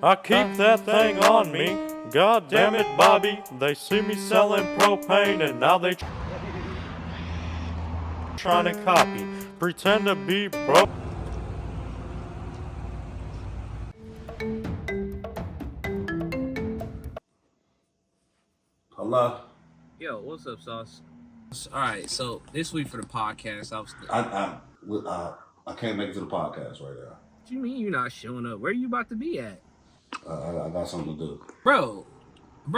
I keep that thing on me. God damn it, Bobby. They see me selling propane and now they trying to copy. Pretend to be broke. Hello. Yo, what's up, Sauce? All right, so this week for the podcast, I can't make it to the podcast right now. What do you mean you're not showing up? Where are you about to be at? I got something to do. Bro,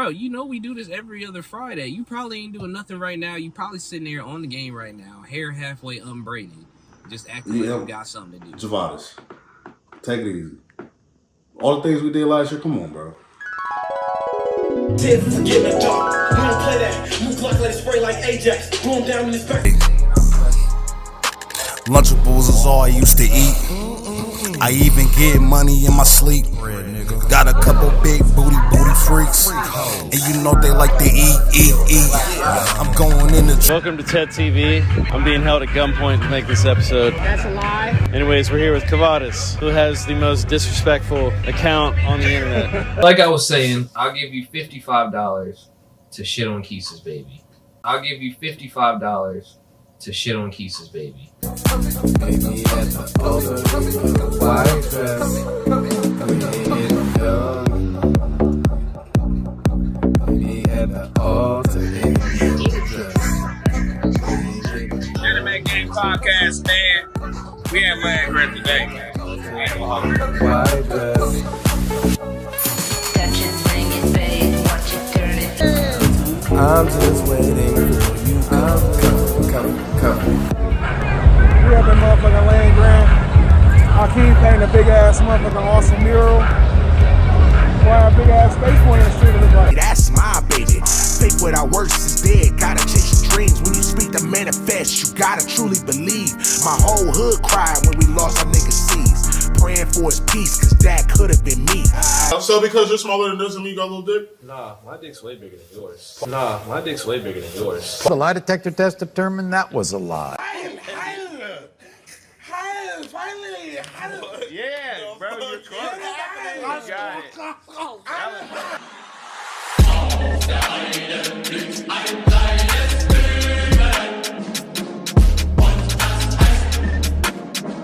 you know we do this every other Friday. You probably ain't doing nothing right now. You probably sitting there on the game right now, hair halfway unbraided, just acting like you got something to do. Javadas, take it easy. All the things we did last year, come on, bro. Did forget the dark. We don't play that. Move like let it spray like Ajax. Blow him down in his back. Lunchables is all I used to eat. I even get money in my sleep. Got a couple big booty freaks, and you know they like to eat. I'm going in the. Welcome to TED TV. I'm being held at gunpoint to make this episode. That's a lie. Anyways, we're here with Cavadas, who has the most disrespectful account on the internet. Like I was saying, I'll give you $55 to shit on Keis's baby. I'll give you $55 to shit on Keis's baby. Anime Game Podcast, man. We had fun great today, man. I'm just waiting for you. I'm coming. We up in motherfucking Land Grant. Hakeem painted a big ass motherfucking awesome mural. Why a big ass face point in the street look like? That's my baby. Fake without works is dead. Gotta chase your dreams. When you speak to manifest, you gotta truly believe. My whole hood cried when we lost our nigga C's. Praying for his peace, cause that could have been me. So because you're smaller than doesn't mean you got a little dick? Nah, my dick's way bigger than yours. The lie detector test determined that was a lie. Yeah, bro, you're close. You got it.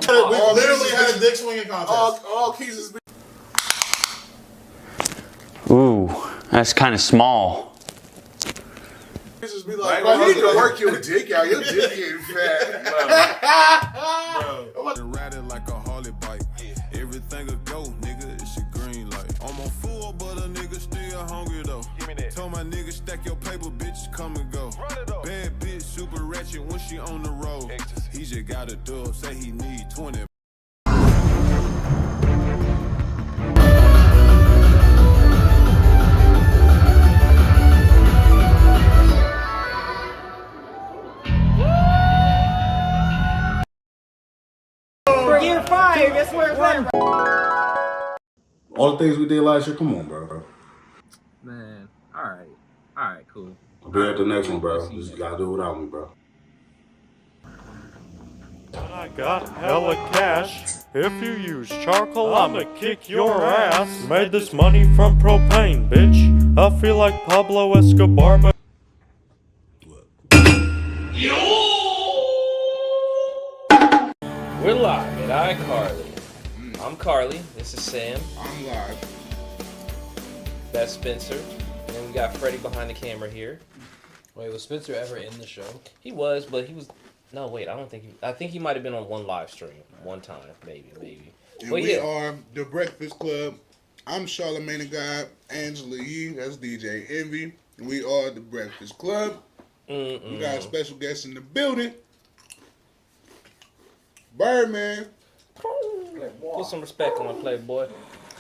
We literally had a dick swinging contest. All keys. Ooh, that's kind of small. Just be like, bro, you need to work your dick out. Your dick getting fat. Bro. Ride it like a Harley bike. Everything a go, nigga. It's a green light. I'm on full, but a nigga still hungry though. Give me that. Told my nigga stack your paper, bitch, come and go. Bad bitch, super ratchet when she on the road. He just got a dub, say he need 20. Year 5, that's where it's at. All the things we did last year, come on, bro. Man, all right, cool. I'll be at the next one, bro. Just gotta do it without me, bro. I got hella cash. If you use charcoal, I'ma kick your ass. Made this money from propane, bitch. I feel like Pablo Escobar, but We're live at iCarly. I'm Carly. This is Sam. I'm live. That's Spencer. And then we got Freddie behind the camera here. Wait, was Spencer ever in the show? He was, but he was. No, wait. I think he might have been on one live stream one time, maybe. And but we are The Breakfast Club. I'm Charlamagne the God. Angela Yee. That's DJ Envy. We are The Breakfast Club. We got a special guest in the building. Birdman. Put some respect on the Playboy.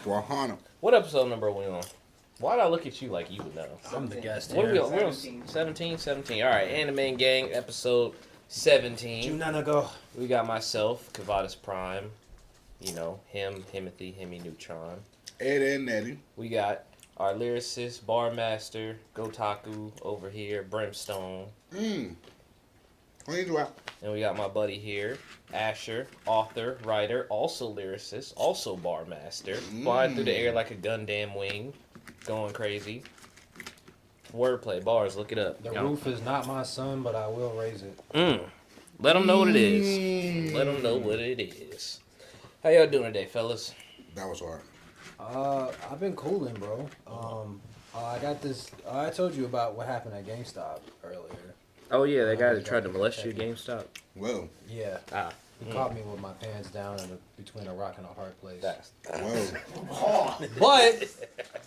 Wahana. What episode number are we on? Why did I look at you like you would know? I'm the guest What are we here. on? We're on 17? 17. All right, Anime Gang, episode 17. We got myself, Cavadas Prime. You know, him, Himothy, Hemi Neutron. Ed and Nettie. We got our lyricist, Barmaster, Gotaku over here, Brimstone. And we got my buddy here, Asher, author, writer, also lyricist, also bar master, flying through the air like a Gundam wing, going crazy. Wordplay, bars, look it up. The roof is not my son, but I will raise it. Let them know what it is. Let them know what it is. How y'all doing today, fellas? That was hard. I've been cooling, bro. I got this. I told you about what happened at GameStop earlier. Oh yeah, that guy that tried to molest you at GameStop. Whoa. Yeah. He caught me with my pants down between a rock and a hard place. Whoa.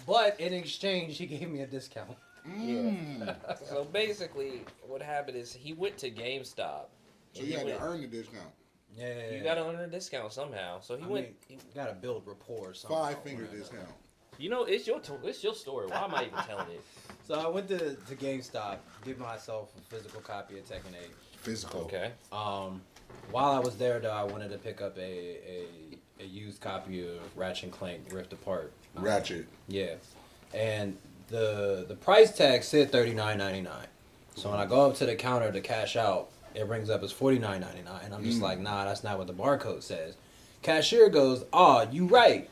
But in exchange, he gave me a discount. Yeah. So basically, what happened is he went to GameStop. So you had to earn the discount. Yeah. You got to earn a discount somehow. So he went. You got to build rapport. Somehow. 5-finger discount. You know, it's your story. Why am I even telling it? So I went to GameStop, give myself a physical copy of Tekken 8. Physical. Okay. While I was there, though, I wanted to pick up a used copy of Ratchet & Clank Rift Apart. Ratchet. Yeah. And the price tag said $39.99. So when I go up to the counter to cash out, it brings up as $49.99. And I'm just like, nah, that's not what the barcode says. Cashier goes, you right.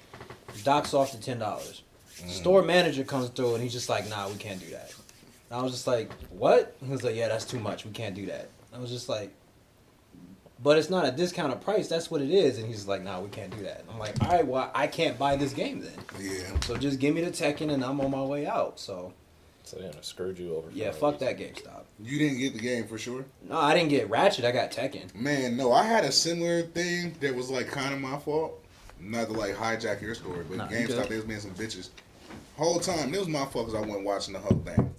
Docks off to $10. Store manager comes through and he's just like, nah, we can't do that. And I was just like, what? He was like, yeah, that's too much. We can't do that. I was just like, but it's not a discounted price. That's what it is. And he's like, nah, we can't do that. And I'm like, all right, well, I can't buy this game then. Yeah. So just give me the Tekken and I'm on my way out. So they're gonna screwed you over. Yeah, fuck that GameStop. You didn't get the game for sure? No, I didn't get Ratchet. I got Tekken. Man, no, I had a similar thing that was like kind of my fault. Not to like hijack your story, but GameStop, they was being some bitches. Whole time, it was my fault because I wasn't watching the whole thing.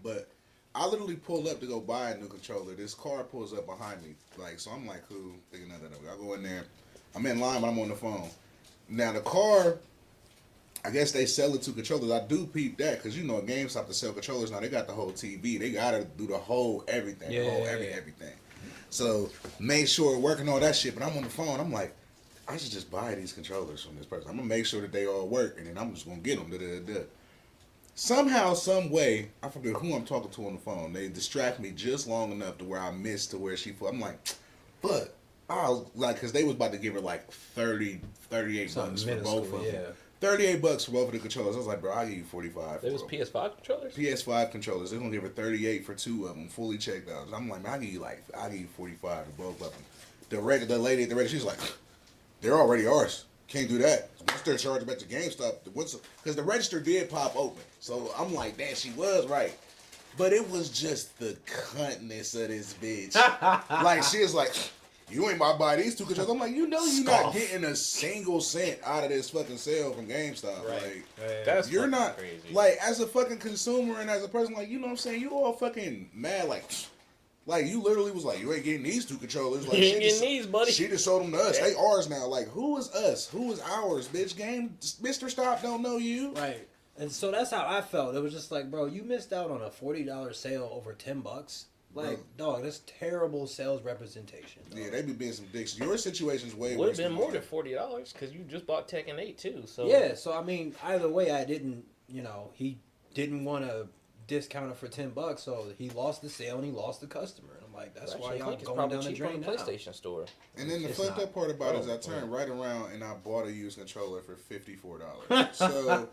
But I literally pulled up to go buy a new controller. This car pulls up behind me. Like, so I'm like, cool, thinking nothing of it. I go in there. I'm in line, but I'm on the phone. Now, the car, I guess they sell it to controllers. I do peep that because, you know, at GameStop to sell controllers now, they got the whole TV. They got to do the whole everything. Everything. So, made sure working all that shit. But I'm on the phone. I'm like, I should just buy these controllers from this person. I'm going to make sure that they all work, and then I'm just going to get them. Somehow, some way, I forget who I'm talking to on the phone. They distract me just long enough to where I missed to where she. I'm like, but I was like, because they was about to give her like 38 bucks for both of them. $38 for both of the controllers. I was like, bro, I'll give you 45. It was PS5 controllers? PS5 controllers. They're going to give her 38 for 2 of them, fully checked out. I'm like, man, I'll give you 45 for both of them. The lady at the register, she's like, they're already ours. Can't do that. Once they're charged back to GameStop, because the register did pop open. So I'm like, damn, she was right. But it was just the cuntness of this bitch. Like, she was like, you ain't about to buy these two controllers. I'm like, you know you're not getting a single cent out of this fucking sale from GameStop. Right. Like, that's you're not crazy. Like, as a fucking consumer and as a person, like, you know what I'm saying? You all fucking mad, like you literally was like, you ain't getting these two controllers. Like, you ain't getting these, buddy. She just sold them to us. They ours now. Like, who is us? Who is ours, bitch? Mr. Stop don't know you. Right. And so that's how I felt. It was just like, bro, you missed out on a $40 sale over $10. Like, dog, that's terrible sales representation. Dog. Yeah, they be being some dicks. Your situation's way worse. Would have been more than $40 because you just bought Tekken 8 too. So yeah, so I mean, either way, I didn't. You know, he didn't want to discount it for $10, so he lost the sale and he lost the customer. And I'm like, that's why y'all going down the drain now. PlayStation Store. And then the fucked up part about it is I turned right around and I bought a used controller for $54. So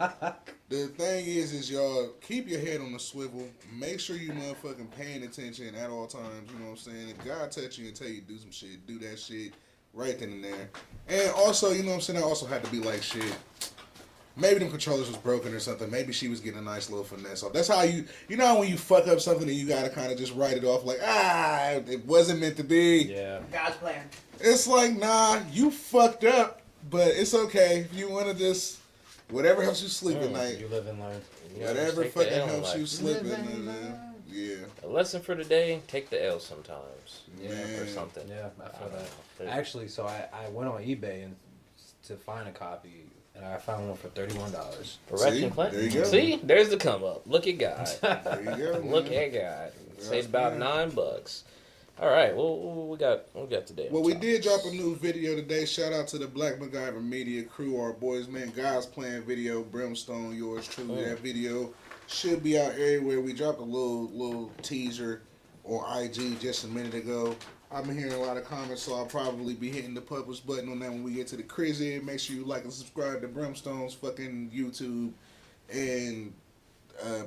the thing is y'all keep your head on the swivel. Make sure you motherfucking paying attention at all times. You know what I'm saying? If God touch you and tell you to do some shit, do that shit right then and there. And also, you know what I'm saying? I also had to be like, shit, maybe them controllers was broken or something. Maybe she was getting a nice little finesse off. That's how you know how when you fuck up something and you gotta kind of just write it off like, it wasn't meant to be. Yeah. God's plan. It's like, nah, you fucked up, but it's okay. If you want to just, whatever helps you sleep at night. You live and learn. Whatever fucking helps you sleep at night. Yeah. A lesson for today, take the L sometimes. Yeah. Or something. Yeah, I feel that. Actually, so I went on eBay and to find a copy. And I found one for $31. For Ratchet & Clank? There you go. See? There's the come up. Look at God. There you go. Look at God. Saved about $9. All right. Well, we got today. Well, we did drop a new video today. Shout out to the Black MacGyver Media crew, our boys, man. Guys playing video, Brimstone, yours truly. That video should be out everywhere. We dropped a little teaser on IG just a minute ago. I've been hearing a lot of comments, so I'll probably be hitting the publish button on that when we get to the crazy. Make sure you like and subscribe to Brimstone's fucking YouTube and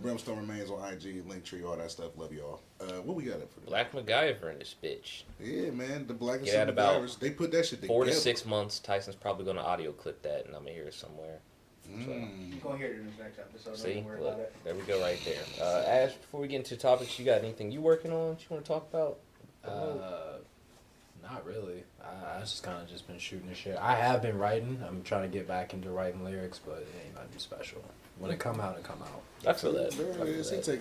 Brimstone Remains on IG, Linktree, all that stuff. Love y'all. What we got up for Black MacGyver in this bitch. Yeah, man, the Black Get out about MacGyvers. They put that shit together. 4 to 6 months. Tyson's probably gonna audio clip that, and I'm gonna hear it somewhere. You're gonna hear it in this next episode. See, Don't worry look, about it. there we go, right there. Ash, before we get into topics, you got anything you working on? You want to talk about? Not really. I just kind of just been shooting the shit. I have been writing. I'm trying to get back into writing lyrics, but it ain't nothing special. When it come out, it come out. I feel that.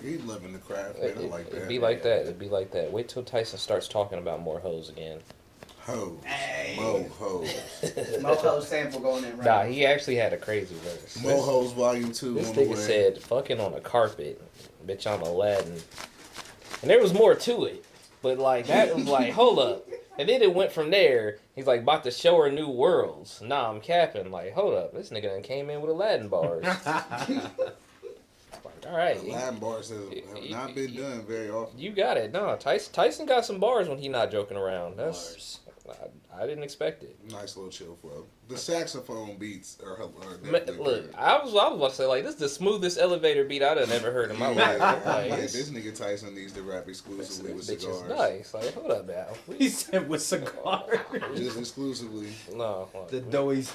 He's loving the craft. Man. I like that. It'd be like that. It'd be like that. Wait till Tyson starts talking about more hoes again. Hoes. Hey. Mo hoes. Moho sample going in right. Nah, he actually had a crazy verse. Mo hoes volume 2 This on the nigga way. said, fucking on a carpet. Bitch, I'm Aladdin. And there was more to it. But, like, that was like, hold up. And then it went from there. He's like, about to show her new worlds. Nah, I'm capping. Like, hold up. This nigga done came in with Aladdin bars. All right. Aladdin bars have not been done very often. You got it. No, Tyson got some bars when he not joking around. That's I didn't expect it. Nice little chill flow. The saxophone beats are Look, I was about to say, like, this is the smoothest elevator beat I'd have ever heard in my life. Like, this nigga Tyson needs to rap exclusively with bitch cigars. is nice. Like, hold up now. He said with cigars. Just exclusively. No. The Dos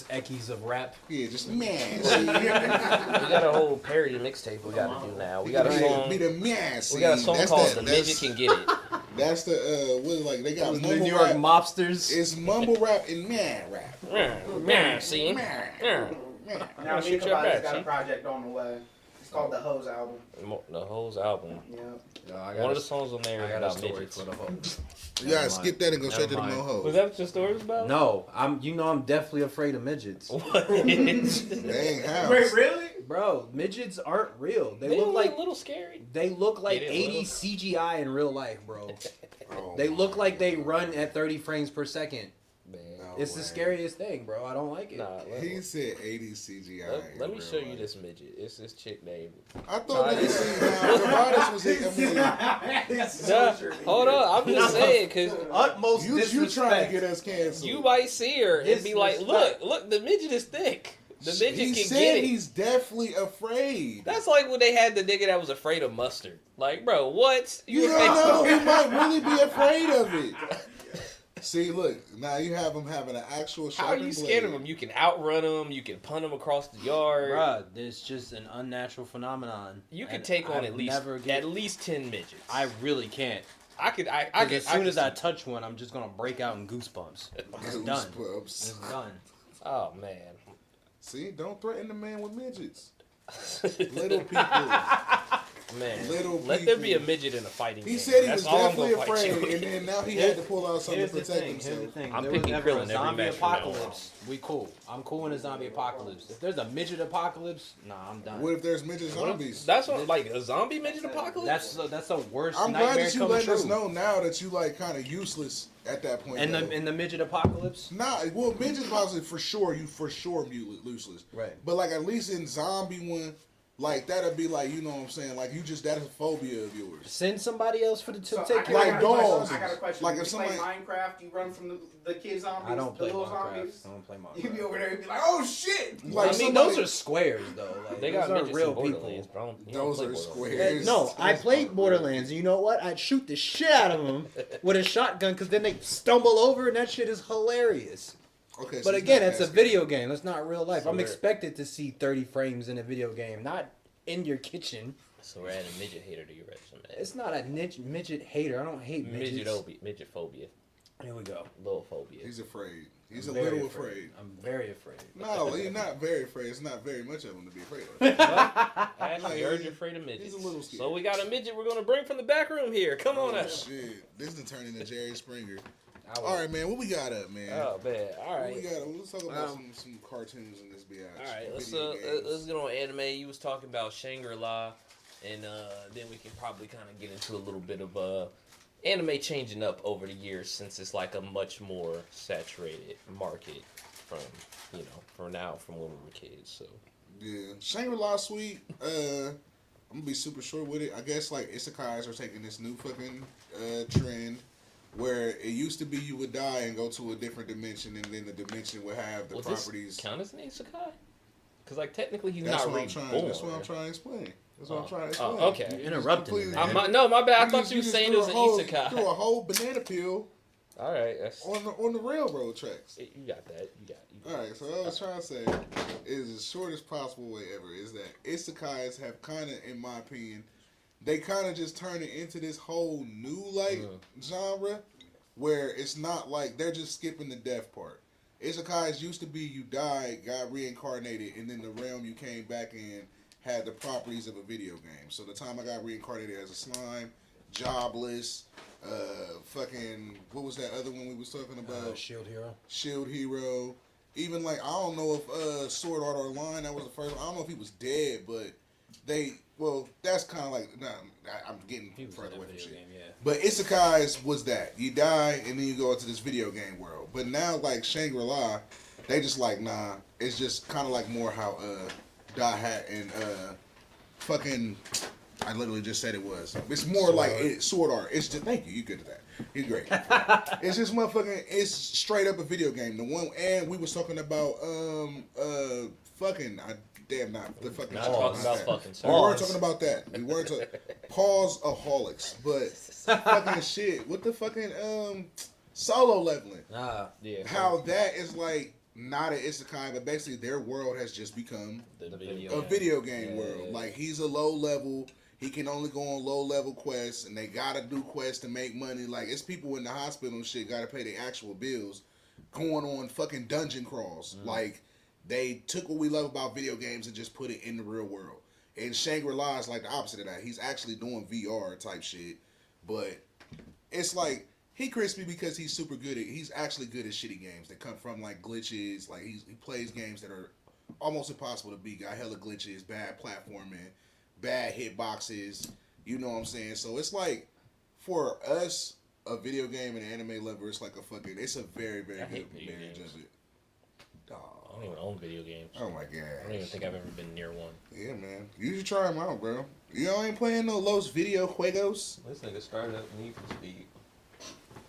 Equis of rap. Yeah, just man. We got a whole parody mixtape we got to do now. We got a song. Be the man. We got a song called "The Midget Can Get It." That's the what is like they got the mumble New York rap. mobsters. It's mumble rap and man rap. See? Now, me and Kabadi's got a project on the way. It's called the Hose album. The Hoes album. Yeah. One of the songs on there is about midgets. For the hoes. You gotta skip that and go straight to the mind. moho. Was that what your story was about? No, I'm definitely afraid of midgets. What? Dang how? Wait, really? Bro, midgets aren't real. They They look like a little scary. they look like Get it, 80 little? CGI in real life, bro. Oh, They look like they run at 30 frames per second. Man. It's the scariest thing, bro. I don't like it. Nah, He said 80 CGI. let me show you this midget. It's this chick named. I thought niggas seen Kabadi's was it. I mean, Nah, hold on, I'm just saying because Utmost you disrespect. trying to get us canceled. you might see her and be like, Disrespect. look, the midget is thick. The midget he can said get it. he's definitely afraid. That's like when they had the nigga that was afraid of mustard. Like, bro, what? You don't know. He might really be afraid of it. See, look. Now you have him having an actual. How are you scared of blade. him? You can outrun him. You can punt him across the yard. Bruh, there's just an unnatural phenomenon. You can and take on I've at least 10 midgets. I really can't. I could. As soon as I touch one, I'm just gonna break out in goosebumps. It's done. Goosebumps. It's done. Oh man. See, don't threaten the man with midgets. Little people. Man, Little let there be a people. midget in a fighting game. He said he That's was all I'm definitely gonna fight afraid, you and with. then now he had to pull out something Here's to the protect thing. Here's the himself. thing. I'm There picking was never Krillin a every zombie match from now on. apocalypse. We cool. I'm cool in a zombie apocalypse. If there's a midget apocalypse, nah, I'm done. What if there's midget zombies? That's what, like a zombie midget apocalypse. That's the worst I'm glad nightmare that you come letting true. us know now that you like kind of useless at that point. In though. the midget apocalypse, Nah, well, midget apocalypse for sure. You for sure useless. Right. But like at least in zombie one, like that'd be like, you know what I'm saying? Like you just that's a phobia of yours. send somebody else for the to So take I care Like got of a question. dolls. I got a question. Like When if you play somebody- Minecraft, you run from the kid zombies, I don't the play little Minecraft. zombies. I don't play You be Minecraft. over there and be like, oh shit! Like I mean, somebody- those are squares though. Like, They those got are midgets real in people. Borderlands, bro. You don't Those play are Borderlands. squares. No, I played Borderlands, and you know what? I'd shoot the shit out of them with a shotgun because then they stumble over, and that shit is hilarious. Okay, so But it's again, not it's that a video game. That's not real life. So I'm we're- expected to see 30 frames in a video game, not in your kitchen. So we're adding midget hater to your resume. It's not a midget hater. I don't hate midgets. Midget phobia. Here we go. Little phobia. He's afraid. He's I'm a very little afraid. I'm very afraid. No, you're not very afraid. It's not very much of him to be afraid of. Ashley, you're afraid of midgets. He's a little scared. So we got a midget we're gonna bring from the back room here. Come on Oh, up. shit. This is turning into Jerry Springer. All right, man. What we got up, man? Oh man. All What we right. got? Let's talk about some cartoons in this bitch. All right. Video games. Let's get on anime. You was talking about Shangri-La, and then we can probably kind of get into a little bit of anime changing up over the years since it's like a much more saturated market from from when we were kids. So Yeah, Shangri-La Suite. I'm gonna be super short with it. I guess like isekais are taking this new fucking trend where it used to be you would die and go to a different dimension, and then the dimension would have the properties. This count as an isekai? Because like technically he's That's not what reborn. That's what I'm trying to explain. That's what I'm trying to explain. Oh, okay. You interrupted me. No, my bad. I thought you were saying it was an isekai. Threw a whole banana peel. All right, on the railroad tracks. You got that. You got. All right, so what I was trying to say is the shortest possible way ever is that isekais have kind of, in my opinion, they kind of just turn it into this whole new genre where it's not like they're just skipping the death part. Isekais used to be you died, got reincarnated, and then the realm you came back in had the properties of a video game. So the time I got reincarnated as a slime, jobless, fucking, what was that other one we was talking about? Shield Hero. Shield Hero. Even like, I don't know if Sword Art Online, that was the first one. I don't know if he was dead, but that's kind of like, I'm getting further away from shit. Game, yeah. But Isekais was that. You die, and then you go into this video game world. But now, like, Shangri-La, they just like, nah, it's just kind of like more how Da Hat and fucking, I literally just said it was. It's more like Sword Art. It's just, thank you, you're good at that. You're great. It's just motherfucking, it's straight up a video game. The one, and we was talking about, fucking, the fucking. Not talking about fucking. We weren't talking about that. We weren't talking. Pause-aholics, but fucking shit. What the fucking solo leveling? Yeah. How that is like not an isekai, but basically their world has just become the video game world. Like he's a low level. He can only go on low level quests, and they gotta do quests to make money. Like it's people in the hospital and shit gotta pay their actual bills, going on fucking dungeon crawls. Like they took what we love about video games and just put it in the real world. And Shangri-La is like the opposite of that. He's actually doing VR type shit, but it's like he crispy because he's super good at. He's actually good at shitty games that come from like glitches. Like he plays games that are almost impossible to beat. Got hella glitches, bad platforming, bad hitboxes. You know what I'm saying? So it's like for us, a video game and an anime lover, it's like a fucking. It's a very very good marriage of it. I don't even own video games. Oh my god! I don't even think I've ever been near one. Yeah, man. You should try them out, bro. You ain't playing no Los Video Juegos. This nigga started up Need for Speed.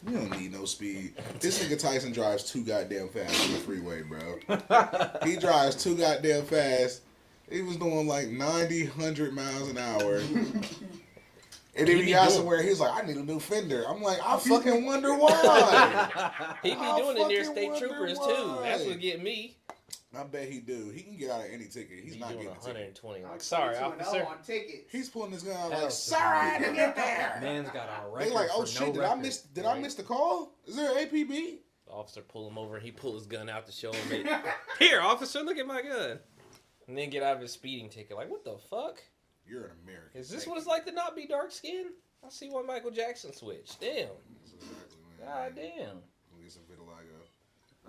You don't need no speed. This nigga Tyson drives too goddamn fast on the freeway, bro. He drives too goddamn fast. He was doing like 90, 100 miles an hour. And then he got somewhere, he was like, I need a new fender. I'm like, I fucking wonder why. He be doing it near state troopers too. That's what get me. I bet he do. He can get out of any ticket. He's not getting 120. Like, sorry, officer. He's pulling this gun out like, sorry, I had to get there. Man's got a record. They like, oh shit, did I miss the call? Is there an APB? The officer pull him over and he pull his gun out to show him. Here, officer, look at my gun. And then get out of his speeding ticket. Like, what the fuck? You're an American. Is this what it's like to not be dark skinned? I see why Michael Jackson switched. Damn. God damn. We'll get some vitiligo.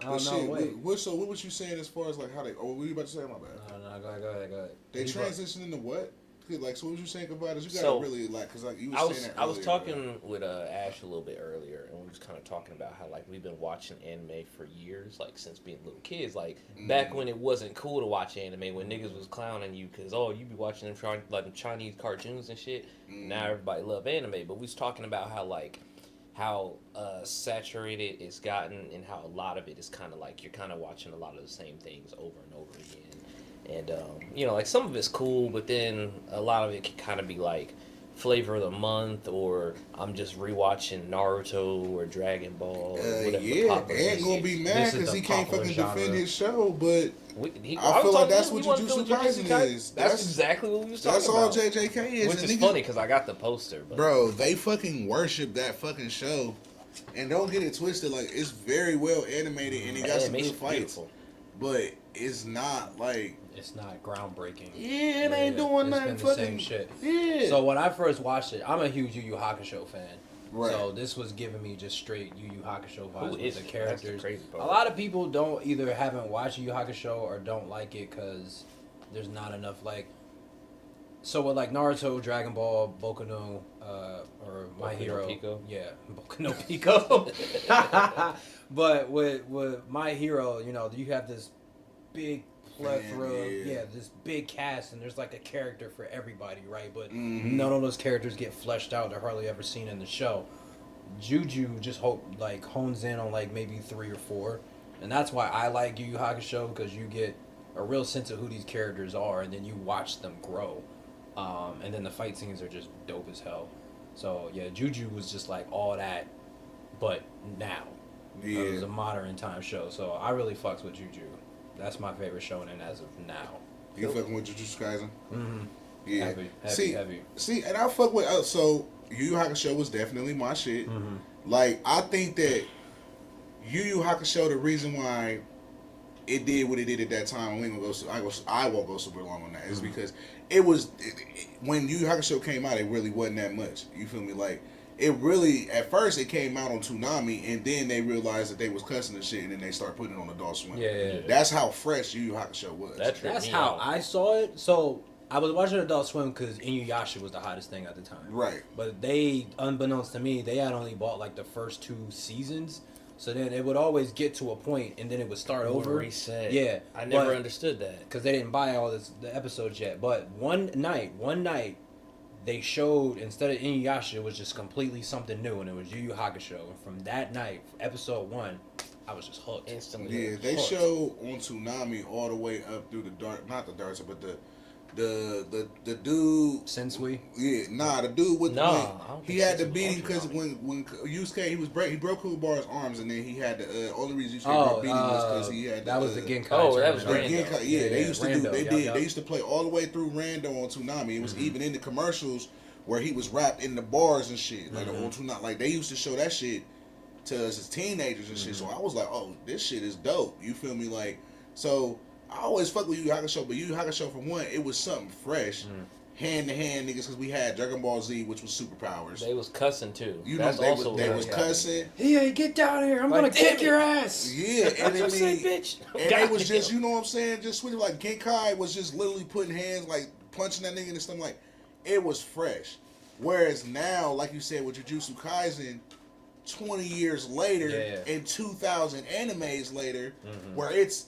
Oh, no, wait. So what was you saying as far as like how they? Oh, what were you about to say? My bad. No, go ahead. They transitioned into what? Like, so what was you saying about it? You gotta really like, cause like you were saying that earlier, I was talking with Ash a little bit earlier, and we was kind of talking about how like we've been watching anime for years, like since being little kids. Like back when it wasn't cool to watch anime, when niggas was clowning you, cause you be watching them like Chinese cartoons and shit. Now everybody love anime, but we was talking about how saturated it's gotten, and how a lot of it is kind of like you're kind of watching a lot of the same things over and over again. And, like some of it's cool, but then a lot of it can kind of be like flavor of the month, or I'm just rewatching Naruto or Dragon Ball. Or whatever and gonna be mad because he can't fucking defend his show, but I feel like that's what Jujutsu Kaisen is. That's exactly what we was talking about. That's all JJK is. Which is funny because I got the poster. But. Bro, they fucking worship that fucking show. And don't get it twisted, like, it's very well animated and it got some good fights. Beautiful. But it's not like... It's not groundbreaking. Yeah, it ain't doing nothing fucking... Same shit. Yeah. So when I first watched it, I'm a huge Yu Yu Hakusho fan. Right. So this was giving me just straight Yu Yu Hakusho vibes with the characters. The a lot of people haven't watched Yu Yu Hakusho or don't like it because there's not enough like... So with like Naruto, Dragon Ball, Boku no, or My Hero, Pico. Yeah, Boku no Pico. But with My Hero, you have this big plethora, this big cast, and there's like a character for everybody, right? But none of those characters get fleshed out. They're hardly ever seen in the show. Juju just hones in on like maybe 3 or 4, and that's why I like Yu Yu Hakusho, because you get a real sense of who these characters are, and then you watch them grow, and then the fight scenes are just dope as hell. So yeah, Juju was just like all that, but now. Yeah. It was a modern time show, so I really fucks with Juju. That's my favorite shonen as of now. You fucking with Jujutsu Kaisen? Mm-hmm. Yeah. Heavy. See, and I fuck with so Yu Yu Hakusho was definitely my shit. Mm-hmm. Like, I think that Yu Yu Hakusho, the reason why it did what it did at that time, I won't go super long on that, is because when Yu Yu Hakusho came out, it really wasn't that much. You feel me? Like, it really, at first, it came out on Toonami, and then they realized that they was cussing and shit, and then they started putting it on Adult Swim. Yeah. That's how fresh Yu Yu Hakusho was. That's how I saw it. So, I was watching Adult Swim because Inuyasha was the hottest thing at the time. Right. But they, unbeknownst to me, they had only bought like the first 2 seasons. So then it would always get to a point, and then it would start over. Reset. Yeah. I never understood that. Because they didn't buy all the episodes yet. But one night, they showed, instead of Inuyasha, it was just completely something new, and it was Yu Yu Hakusho. And from that night, episode 1, I was just hooked. Instantly. Yeah, they show on Toonami all the way up through not the Dark, but the dude. Sensui? Yeah, the dude with he had to beat him because when Yusuke he broke Kuwabara's arms, and then he had the only reason Yusuke beat him was because he had that was the Genkai. Oh, that was Rando. Yeah, they used to Rando, they used to play all the way through Rando on Toonami. It was even in the commercials where he was wrapped in the bars and shit. Like on Toonami, like they used to show that shit to us as teenagers and shit. So I was like, oh, this shit is dope. You feel me? Like, so I always fuck with Yu Yu Hakusho, but Yu Yu Hakusho, for one, it was something fresh, hand to hand, niggas, because we had Dragon Ball Z, which was superpowers. They was cussing too. You know, they was cussing. Hey, get down here! I'm gonna kick your ass. Yeah, and I say, bitch. And they was just, you know what I'm saying, just switching. Like Genkai was just literally putting hands, like punching that nigga and stuff. Like, it was fresh. Whereas now, like you said, with Jujutsu Kaisen, 20 years later, and 2,000 animes later, where it's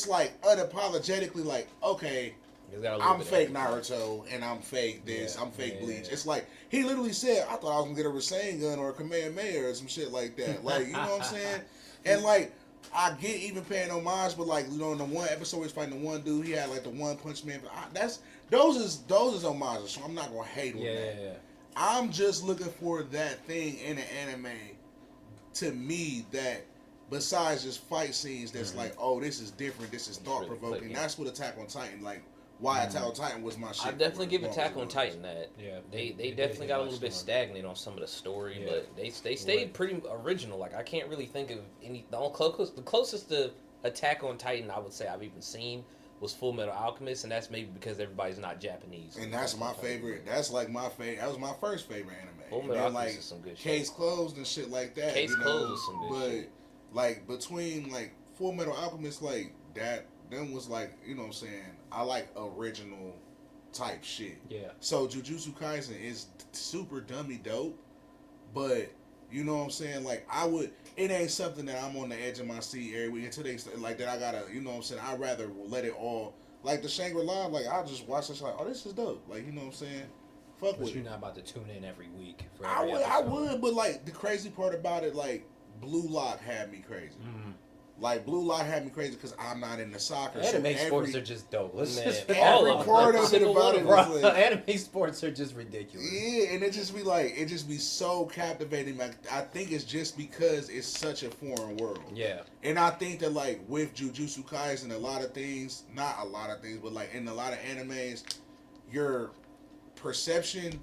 like unapologetically like, okay, I'm fake Naruto and I'm fake this, I'm fake Bleach. It's like he literally said, I thought I was gonna get a Rasengan or a Kamehameha or some shit like that. Like, you know what I'm saying? And like, I get even paying homage, but like, you know, in the one episode he's fighting the one dude, he had like the One Punch Man. But those is homages, so I'm not gonna hate on that. I'm just looking for that thing in an anime, to me, that besides just fight scenes, that's like, oh, this is different, this is thought provoking. Really, that's what Attack on Titan, like, why Attack on Titan was my shit. I definitely give Attack on Titan that. Yeah, they definitely got a little bit stagnant on some of the story, but they stayed pretty original. Like, I can't really think of any. The closest to Attack on Titan I would say I've even seen was Full Metal Alchemist, and that's maybe because everybody's not Japanese. And that's my favorite. That's like my favorite. That was my first favorite anime. Full Metal Alchemist is some good shit. Case Closed and shit like that. Case Closed is some good shit. Like, between, like, Full Metal Alchemist, like, that, them was, like, you know what I'm saying, I like original type shit. Yeah. So, Jujutsu Kaisen is super dummy dope, but, you know what I'm saying, like, it ain't something that I'm on the edge of my seat every week until they, like, that I gotta, you know what I'm saying, I'd rather let it all, like, the Shangri-La, like, I'll just watch this, like, oh, this is dope. Like, you know what I'm saying? Fuck with it. But you're not about to tune in every week for every episode. I would, but, like, the crazy part about it, like, Blue Lock had me crazy. Like, Blue Lock had me crazy because I'm not into soccer. Anime sports are just dope. Every part of it about it was like, anime sports are just ridiculous. Yeah, and it just be so captivating. Like, I think it's just because it's such a foreign world. Yeah. And I think that, like, with Jujutsu Kaisen, not a lot of things, but like in a lot of animes, your perception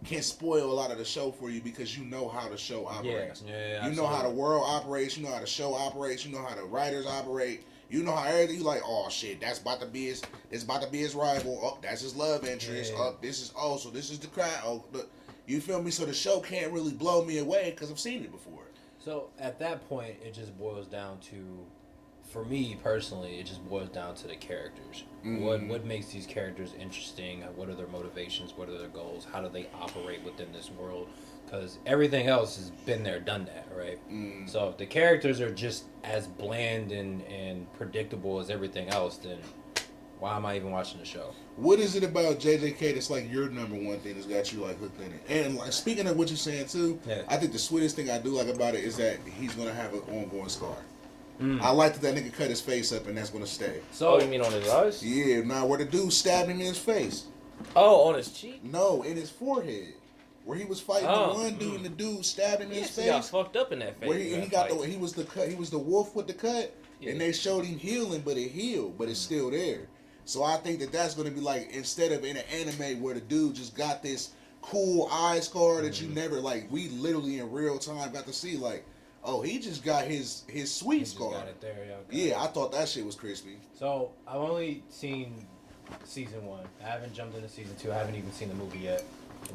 can spoil a lot of the show for you because you know how the show operates. You know how the world operates. You know how the show operates. You know how the writers operate. You know how everything. You like, oh shit, that's about to be his rival. Oh, that's his love interest. Oh, this is the crowd. Oh, look. You feel me? So the show can't really blow me away because I've seen it before. So at that point, it just boils down to, for me personally, it just boils down to the characters. What makes these characters interesting? What are their motivations? What are their goals? How do they operate within this world? because everything else has been there, done that, right? So if the characters are just as bland and predictable as everything else, then why am I even watching the show? What is it about JJK that's like your number one thing that's got you like hooked in it? And like speaking of what you're saying too, I think the sweetest thing I do like about it is that he's gonna have an ongoing scar. I like that nigga cut his face up and that's gonna stay. So you mean on his eyes? Yeah, now where the dude stabbed him in his face. Oh, on his cheek? No, in his forehead. Where he was fighting the one dude and the dude stabbed him in his face. He got fucked up in that face. Where he was the wolf with the cut, and they showed him healing, but it healed, but it's still there. So I think that's gonna be like, instead of in an anime where the dude just got this cool eye scar that you never like, we literally in real time got to see like, oh, he just got his sweet scar. Got it there, yeah, I thought that shit was crispy. So I've only seen season 1. I haven't jumped into season 2. I haven't even seen the movie yet.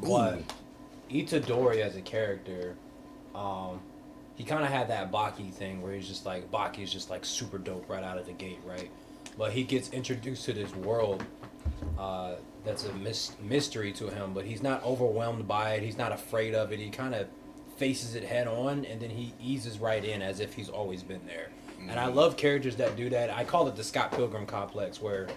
But Itadori as a character, he kind of had that Baki thing where he's just like, Baki's just like super dope right out of the gate, right? But he gets introduced to this world that's a mystery to him, but he's not overwhelmed by it. He's not afraid of it. He kind of faces it head on, and then he eases right in as if he's always been there. And I love characters that do that. I call it the Scott Pilgrim complex, where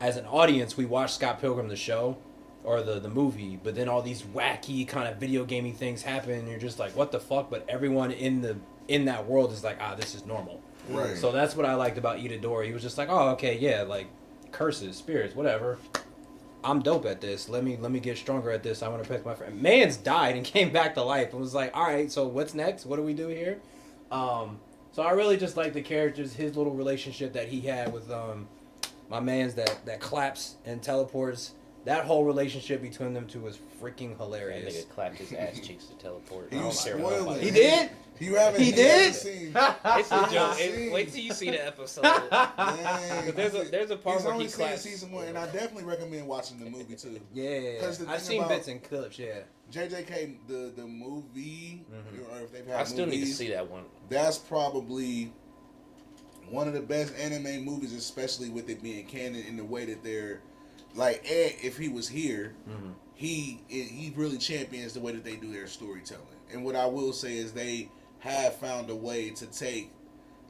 as an audience, we watch Scott Pilgrim the show or the movie, but then all these wacky kind of video gaming things happen, and you're just like, what the fuck? But everyone in that world is like, this is normal. Right. So that's what I liked about Itadori. He was just like, oh, okay, yeah, like curses, spirits, whatever. I'm dope at this. Let me get stronger at this. I want to protect my friend. Man's died and came back to life and was like, all right, so what's next? What do we do here? So I really just like the characters, his little relationship that he had with my man's that claps and teleports. That whole relationship between them two was freaking hilarious. That nigga clapped his ass cheeks to teleport. He was spoiling. He did? You haven't. He did. Seen. It's a joke. Wait till you see the episode. There's a part where he claps. Season 1, and I definitely recommend watching the movie too. Yeah, I've seen bits and clips. Yeah. JJK the movie, or if they've had I still need to see that one. That's probably one of the best anime movies, especially with it being canon in the way that they're like. Ed, if he was here, he really champions the way that they do their storytelling. And what I will say is they have found a way to take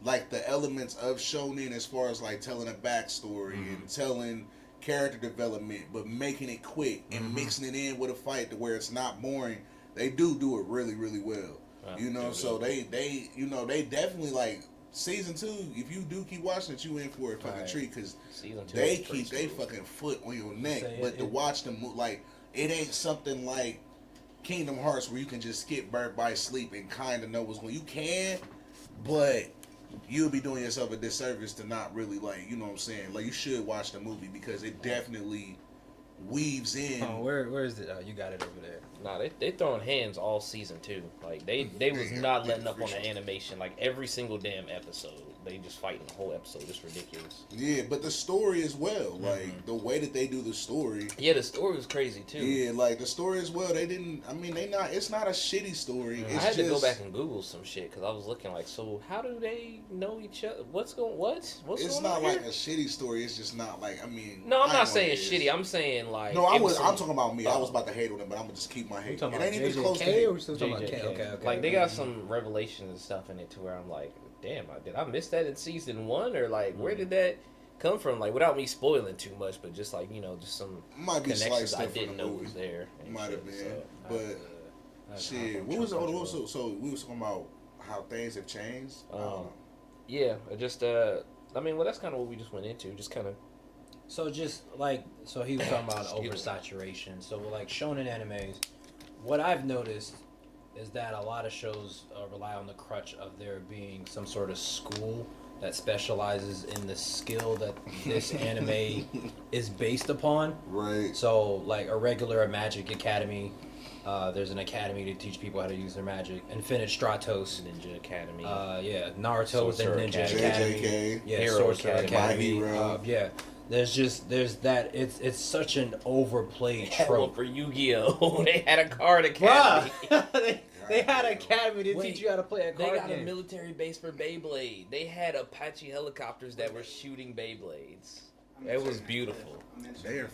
like the elements of shonen as far as like telling a backstory and telling character development, but making it quick and mixing it in with a fight to where it's not boring. They do it really, really well. You know, so they they definitely like season 2. If you do keep watching it, you in for a fucking treat, because they keep they fucking foot on your neck. But to watch them like, it ain't something like Kingdom Hearts where you can just skip Bird by Sleep and kind of know what's going. You can, but you'll be doing yourself a disservice to not really like, you know what I'm saying? Like, you should watch the movie because it definitely weaves in. Oh, where is it? You got it over there. Nah, they throwing hands all season 2. Like they was not letting up on the animation. Like every single damn episode, they just fighting the whole episode. It's ridiculous. Yeah, but the story as well. Like the way that they do the story. Yeah, the story was crazy too. Yeah, like the story as well. They didn't. I mean, it's not a shitty story. I had to go back and Google some shit because I was looking like, so how do they know each other? What's going on It's not like a shitty story. It's just not like, I mean. No, I'm not saying shitty. I'm saying like. No, I'm talking about me. I was about to hate on it, but I'm gonna just keep my hate. It ain't even close to hate. Or we still talking about K? Okay. Like they got some revelations and stuff in it to where I'm like, damn, did I miss that in season 1, or like where did that come from? Like without me spoiling too much, but just like, you know, just some connections I didn't know was there. Might have been, but shit. What was so we was talking about how things have changed. Yeah, just I mean, well, that's kind of what we just went into, just kind of. So just like, so he was talking about oversaturation. So like shonen animes, what I've noticed is that a lot of shows rely on the crutch of there being some sort of school that specializes in the skill that this anime is based upon. Right. So like a regular Magic Academy, there's an academy to teach people how to use their magic. Infinite Stratos. Ninja Academy. Yeah, Naruto was in Ninja Academy. Academy. Yeah, Hero Sorcerer Academy. Hero. There's that. It's such an overplayed Had trope. one for Yu-Gi-Oh! They had a card academy. They had an academy to teach you how to play a card They got game. a military base for Beyblade. They had Apache helicopters that were shooting Beyblades. It was beautiful.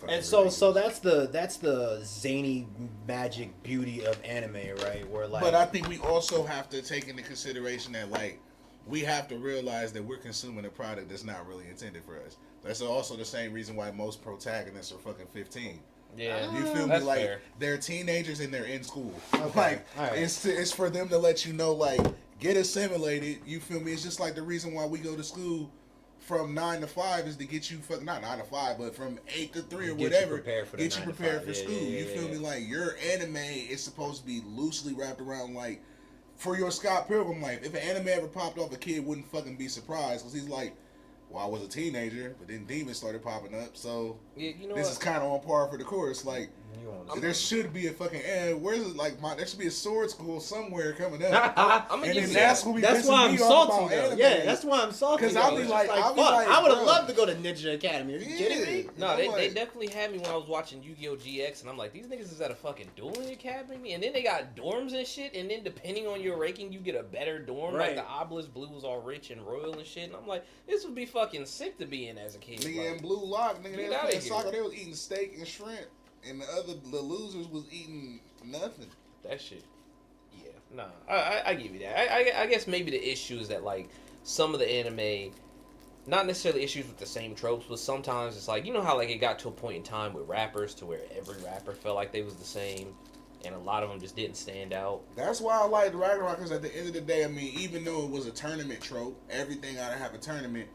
And so that's the zany magic beauty of anime, right? Where like, but I think we also have to take into consideration that like we have to realize that we're consuming a product that's not really intended for us. That's also the same reason why most protagonists are fucking 15. Yeah, you feel me? that's Like fair. they're teenagers and they're in school. Okay. Like All right. it's for them to let you know, like, get assimilated. You feel me? It's just like the reason why we go to school from 9 to 5 is to get you not 9 to 5, but from 8 to 3 or Get you whatever. prepared for the Get you 9 to prepared 5. for Yeah, school. yeah, You feel me? Like your anime is supposed to be loosely wrapped around like for your Scott Pilgrim life. If an anime ever popped off, a kid wouldn't fucking be surprised because he's like, well, I was a teenager, but then demons started popping up, so Yeah, you know this what? is kind of on par for the course. Like, there should be a fucking where's it? Like, there should be a sword school somewhere coming up, I'm and then that's be why pissing I'm me off salty about though. anime. Yeah, that's why I'm salty. Because I'll be It's like, just I'll be fuck, like, I would have bro. loved to go to Ninja Academy. Are you kidding me? No, I'm they like- definitely had me when I was watching Yu-Gi-Oh! GX, and I'm like, these niggas is at a fucking dueling academy, and then they got dorms and shit, and then depending on your ranking, you get a better dorm. Right. Like the Obelisk Blue was all rich and royal and shit, and I'm like, this would be fucking sick to be in as a kid. Nigga Like, in Blue Lock, nigga, they Get was outta playing here. soccer. They was eating steak and shrimp, and the losers was eating nothing. that shit. Yeah, nah, I give you that. I guess maybe the issue is that like some of the anime, not necessarily issues with the same tropes, but sometimes it's like, you know how like it got to a point in time with rappers to where every rapper felt like they was the same, and a lot of them just didn't stand out. That's why I like Ragnarok, because at the end of the day, I mean, even though it was a tournament trope, everything gotta have a tournament.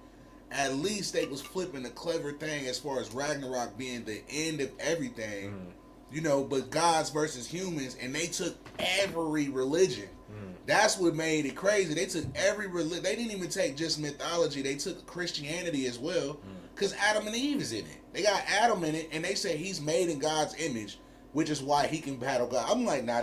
At least they was flipping a clever thing as far as Ragnarok being the end of everything, you know. But gods versus humans, and they took every religion. That's what made it crazy. They took every religion. They didn't even take just mythology. They took Christianity as well, because Adam and Eve is in it. They got Adam in it, and they say he's made in God's image, which is why he can battle God. I'm like, now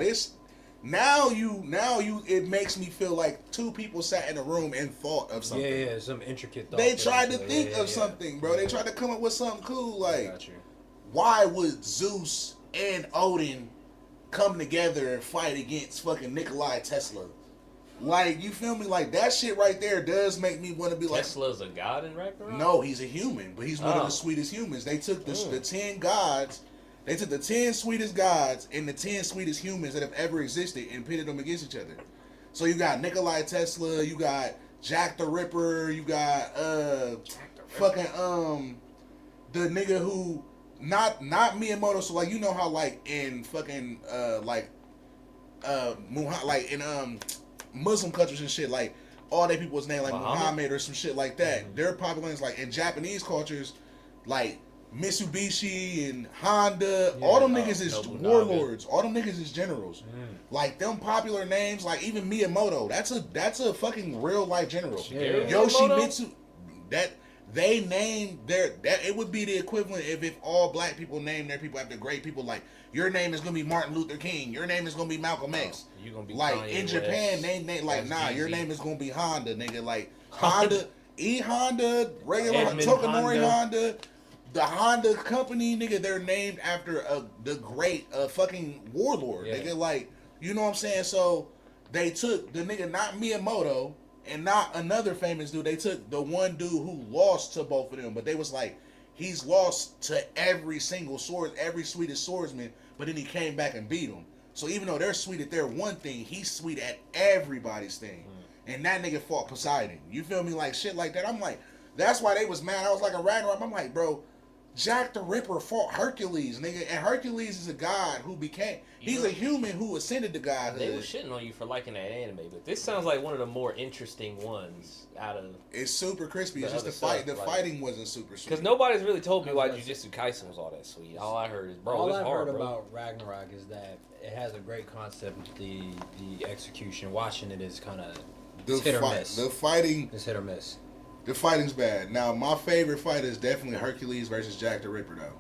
it makes me feel like two people sat in a room and thought of something. Yeah, some intricate thought. They tried to think of something, bro. They tried to come up with something cool. Like, why would Zeus and Odin come together and fight against fucking Nikola Tesla? Like, you feel me? Like, that shit right there does make me want to be like, Tesla's a god in Ragnarok? no, he's a human, but he's one of the sweetest humans. They took the 10 gods. They took the 10 sweetest gods and the 10 sweetest humans that have ever existed and pitted them against each other. So you got Nikola Tesla, you got Jack the Ripper, you got fucking the nigga who not Miyamoto. So like, you know how like in fucking like in Muslim countries and shit, like all they people's name like Muhammad or some shit like that. They're popular names. Like in Japanese cultures, like Mitsubishi and Honda, all them niggas is warlords. All them niggas is generals. Like them popular names, like even Miyamoto. That's a fucking real life general. Yoshimitsu. That they named that it would be the equivalent if all black people named their people after great people. Like your name is gonna be Martin Luther King. Your name is gonna be Malcolm X. You gonna be like Kanye in West. Japan, they like your Jeezy. name is gonna be Honda, nigga. Like Honda, Honda, regular Edmund Tokanori Honda. The Honda company, nigga, they're named after the great fucking warlord, nigga. Like, you know what I'm saying? So they took the nigga, not Miyamoto, and not another famous dude. They took the one dude who lost to both of them, but they was like, he's lost to every single every sweetest swordsman, but then he came back and beat him. So even though they're sweet at their one thing, he's sweet at everybody's thing. And that nigga fought Poseidon. You feel me? Like shit like that. I'm like, that's why they was mad. I was like a Ragnarok. I'm like, bro, Jack the Ripper fought Hercules, nigga, and Hercules is a god who he's a human who ascended to godhood. They were shitting on you for liking that anime, but this sounds like one of the more interesting ones out of. It's super crispy. It's just the fight. The fighting wasn't super sweet. Because nobody's really told me why Jujutsu Kaisen was all that sweet. All I heard is, bro, all it's I've hard, heard bro. about Ragnarok is that it has a great concept. The execution, watching it is kind of hit or miss. The fighting is hit or miss. The fighting's bad. Now, my favorite fight is definitely Hercules versus Jack the Ripper, though.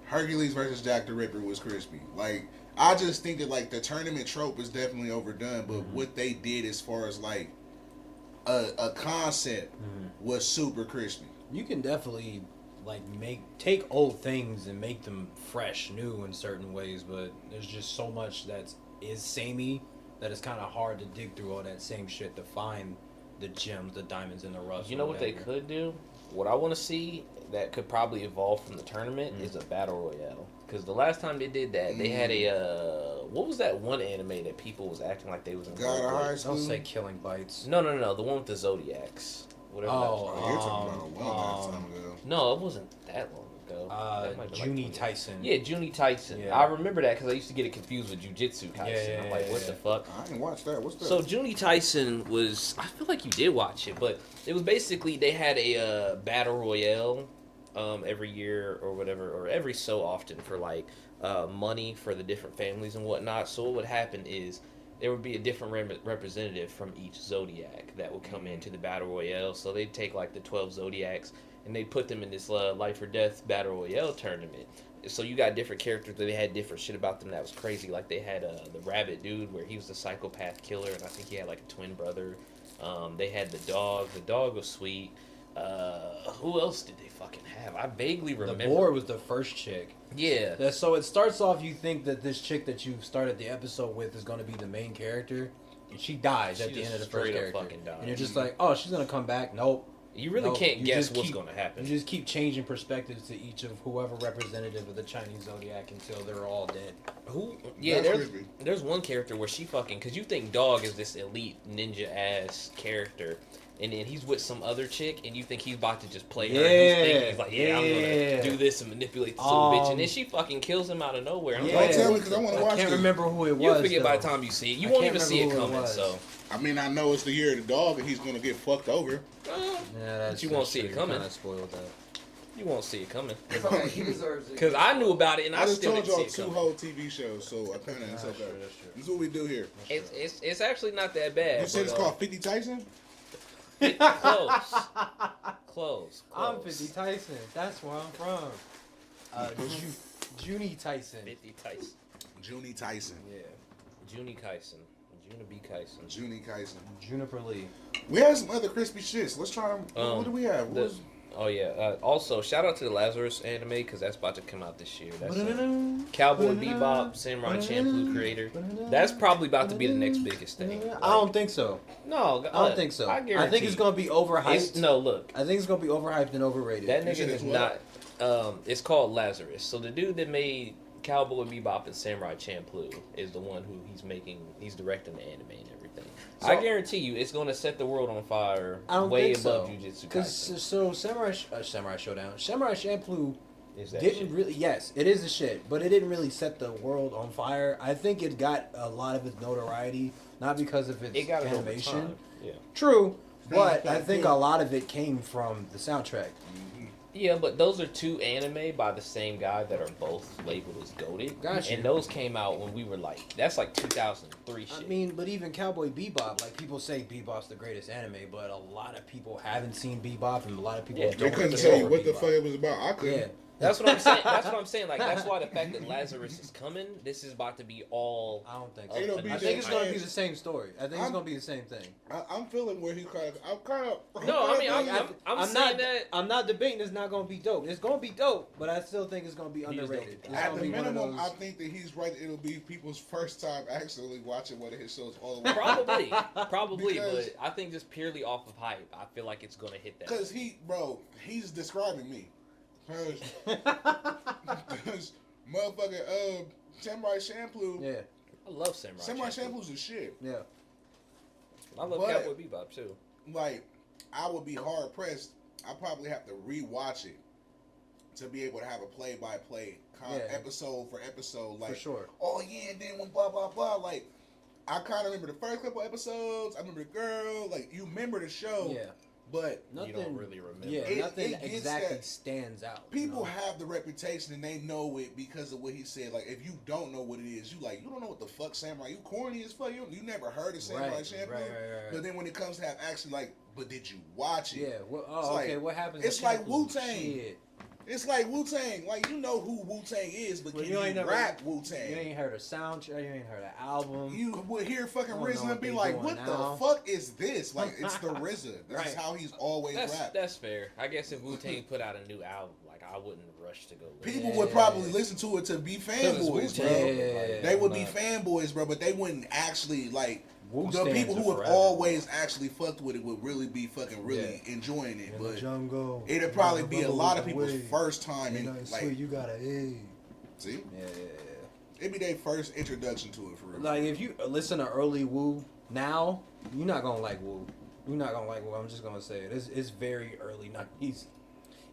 Hercules versus Jack the Ripper was crispy. Like, I just think that, like, the tournament trope is definitely overdone, but what they did as far as, like, a concept was super crispy. You can definitely, like, take old things and make them fresh, new in certain ways, but there's just so much that is samey that it's kind of hard to dig through all that same shit to find the gems, the diamonds, and the rough. You know what they could do? What I want to see that could probably evolve from the tournament is a battle royale. Because the last time they did that, they had a what was that one anime that people was acting like they was in? God of High School. Don't say Killing Bites. No, the one with the Zodiacs. Whatever. You're talking about a long time ago. No, it wasn't that long ago. Junie Tyson. Yeah, Junie Tyson. Yeah. I remember that because I used to get it confused with Jujutsu Kaisen. Yeah, I'm like, what the fuck? I didn't watch that. What's that? So Junie Tyson was, I feel like you did watch it, but it was basically they had a battle royale every year or whatever, or every so often for like money for the different families and whatnot. So what would happen is there would be a different representative from each zodiac that would come into the battle royale. So they'd take like the 12 zodiacs and they put them in this life or death battle royale tournament. So you got different characters that they had different shit about them that was crazy. Like they had the rabbit dude where he was the psychopath killer, and I think he had like a twin brother. They had the dog. The dog was sweet. Who else did they fucking have? I vaguely remember. The boar was the first chick. Yeah. So it starts off, you think that this chick that you started the episode with is going to be the main character, and she dies at the end of the first character. And you're just like, oh, she's going to come back. Nope. You really can't guess what's going to happen. You just keep changing perspectives to each of whoever representative of the Chinese zodiac until they're all dead. Who? Yeah, there's one character where she fucking, because you think Dog is this elite ninja ass character, and then he's with some other chick, and you think he's about to just play her. He's like, I'm gonna do this and manipulate this little bitch, and then she fucking kills him out of nowhere. I'm Don't tell me because I want to watch it. I can't remember who it was. You'll forget by the time you see it. You won't even see it coming. So I mean, I know it's the year of the dog, and he's gonna get fucked over. But you won't see it coming. Kind of spoiled that. You won't see it coming. It's okay. He deserves it. Because I knew about it, and I just still told didn't y'all see it two coming. whole TV shows, so I kind of okay. This is what we do here. It's actually not that bad. You said it's called 50 Tyson? Close. I'm 50 Tyson. That's where I'm from. Junie Tyson. 50 Tyson. Junie Tyson. Yeah. Junie Kaisen. Juna B. Kaisen. Junie Kaisen. Juniper Lee. We have some other crispy shits. Let's try them. What do we have? Also, shout out to the Lazarus anime because that's about to come out this year. That's Cowboy Bebop, Samurai Champloo creator. That's probably about to be the next biggest thing. Like, I don't think so. No, I don't think so. I guarantee. I think it's gonna be overhyped. Look. I think it's gonna be overhyped and overrated. That nigga is not. It's called Lazarus. So the dude that made Cowboy Bebop and Samurai Champloo is the one who he's directing the anime and everything. So, I guarantee you it's going to set the world on fire way above Jujutsu Kaisen. So Samurai Showdown, Samurai Champloo didn't really, yes, it is the shit, but it didn't really set the world on fire. I think it got a lot of its notoriety, not because of its animation. Yeah. True, but I think a lot of it came from the soundtrack. Yeah, but those are two anime by the same guy that are both labeled as goated. Gotcha. And those came out when we were like, that's like 2003 shit. I mean, but even Cowboy Bebop, like people say Bebop's the greatest anime, but a lot of people haven't seen Bebop, and a lot of people don't. They couldn't tell you what the fuck it was about. I couldn't. Yeah. That's what I'm saying. That's what I'm saying. Like that's why the fact that Lazarus is coming, this is about to be all. I don't think so. I think it's gonna be the same story. I think it's gonna be the same thing. I'm feeling where he's kind of. I'm kind of. No, I mean I'm saying that I'm not debating it's not gonna be dope. It's gonna be dope, but I still think it's gonna be underrated. At the minimum, I think that he's right. It'll be people's first time actually watching one of his shows all the way. Probably, but I think just purely off of hype, I feel like it's gonna hit that. Because he's describing me. Because motherfucking Samurai Champloo. Yeah. I love Samurai Champloo's a shit. Yeah. I love Cowboy Bebop too. Like, I would be hard pressed. I probably have to rewatch it to be able to have a play-by-play episode for episode. Like, for sure. Oh yeah, and then when blah blah blah. Like, I kind of remember the first couple episodes. I remember the girl. Like, you remember the show. Yeah. But nothing, you don't really remember. Yeah, nothing exactly stands out. People have the reputation and they know it because of what he said. Like, if you don't know what it is, you don't know what the fuck Samurai. You corny as fuck. You never heard of Samurai Champloo. Right. But then when it comes to have actually like, but did you watch it? Yeah. Well, okay. What happens? It's like Wu-Tang. It's like Wu-Tang. Like, you know who Wu-Tang is, but you ain't rap Wu-Tang. You ain't heard a soundtrack. You ain't heard an album. You would hear fucking RZA and be like, what the fuck is this? Like, it's the RZA. This is how he's always rapped. That's fair. I guess if Wu-Tang put out a new album, like, I wouldn't rush to go listen. People would probably listen to it to be fanboys, bro. They would be fanboys, bro, but they wouldn't actually, like, Wu the stands people who are have forever. always actually fucked with it would really be fucking really enjoying it. In the But jungle, it'd probably be a bubble lot of with people's wave. first time Ain't in nothing like sweet, you got a see, Yeah. it'd be their first introduction to it for real. Like if you listen to early Wu now, you're not gonna like Wu. You're not gonna like Wu. I'm just gonna say it. It's very early '90s.